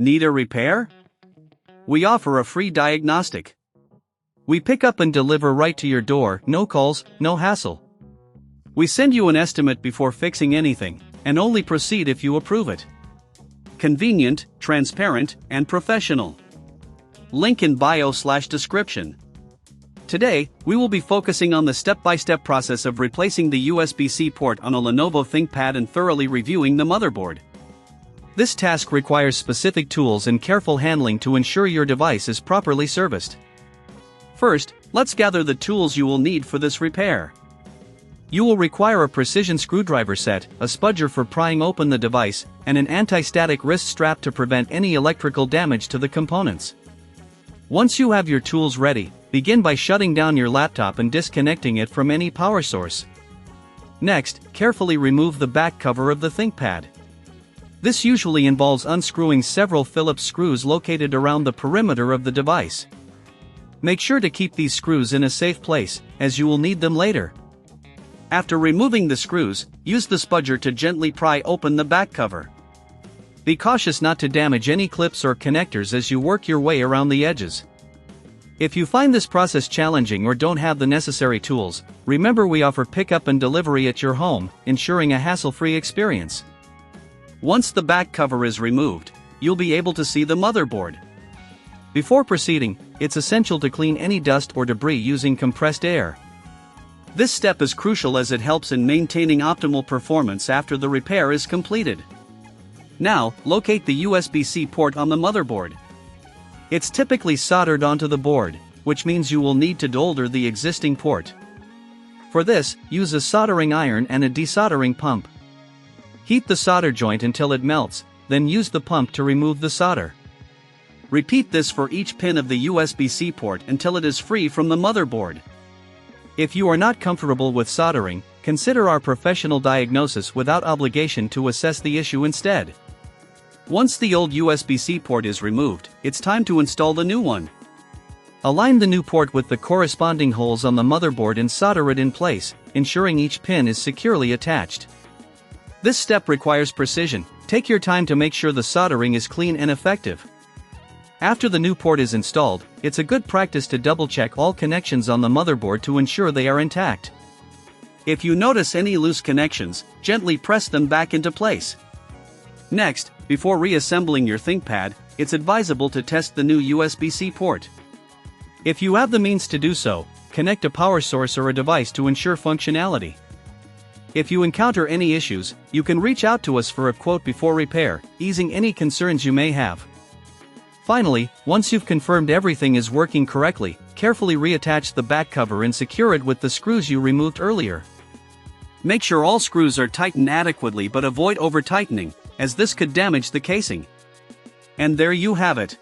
Need a repair? We offer a free diagnostic. We pick up and deliver right to your door, no calls, no hassle. We send you an estimate before fixing anything, and only proceed if you approve it. Convenient, transparent, and professional. Link in bio/description. Today, we will be focusing on the step-by-step process of replacing the USB-C port on a Lenovo ThinkPad and thoroughly reviewing the motherboard. This task requires specific tools and careful handling to ensure your device is properly serviced. First, let's gather the tools you will need for this repair. You will require a precision screwdriver set, a spudger for prying open the device, and an anti-static wrist strap to prevent any electrical damage to the components. Once you have your tools ready, begin by shutting down your laptop and disconnecting it from any power source. Next, carefully remove the back cover of the ThinkPad. This usually involves unscrewing several Phillips screws located around the perimeter of the device. Make sure to keep these screws in a safe place, as you will need them later. After removing the screws, use the spudger to gently pry open the back cover. Be cautious not to damage any clips or connectors as you work your way around the edges. If you find this process challenging or don't have the necessary tools, remember we offer pickup and delivery at your home, ensuring a hassle-free experience. Once the back cover is removed, you'll be able to see the motherboard. Before proceeding, it's essential to clean any dust or debris using compressed air. This step is crucial as it helps in maintaining optimal performance after the repair is completed. Now, locate the USB-C port on the motherboard. It's typically soldered onto the board, which means you will need to solder the existing port. For this, use a soldering iron and a desoldering pump. Heat the solder joint until it melts, then use the pump to remove the solder. Repeat this for each pin of the USB-C port until it is free from the motherboard. If you are not comfortable with soldering, consider our professional diagnosis without obligation to assess the issue instead. Once the old USB-C port is removed, it's time to install the new one. Align the new port with the corresponding holes on the motherboard and solder it in place, ensuring each pin is securely attached. This step requires precision. Take your time to make sure the soldering is clean and effective. After the new port is installed, it's a good practice to double-check all connections on the motherboard to ensure they are intact. If you notice any loose connections, gently press them back into place. Next, before reassembling your ThinkPad, it's advisable to test the new USB-C port. If you have the means to do so, connect a power source or a device to ensure functionality. If you encounter any issues, you can reach out to us for a quote before repair, easing any concerns you may have. Finally, once you've confirmed everything is working correctly, carefully reattach the back cover and secure it with the screws you removed earlier. Make sure all screws are tightened adequately but avoid over-tightening, as this could damage the casing. And there you have it.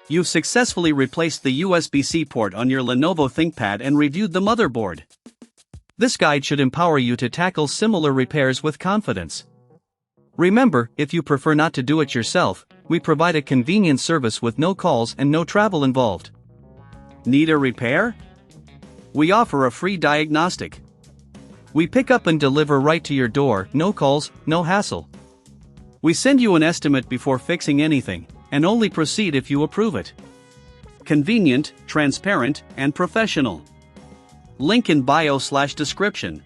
You've successfully replaced the USB-C port on your Lenovo ThinkPad and reviewed the motherboard. This guide should empower you to tackle similar repairs with confidence. Remember, if you prefer not to do it yourself, we provide a convenient service with no calls and no travel involved. Need a repair? We offer a free diagnostic. We pick up and deliver right to your door, no calls, no hassle. We send you an estimate before fixing anything, and only proceed if you approve it. Convenient, transparent, and professional. Link in bio/description.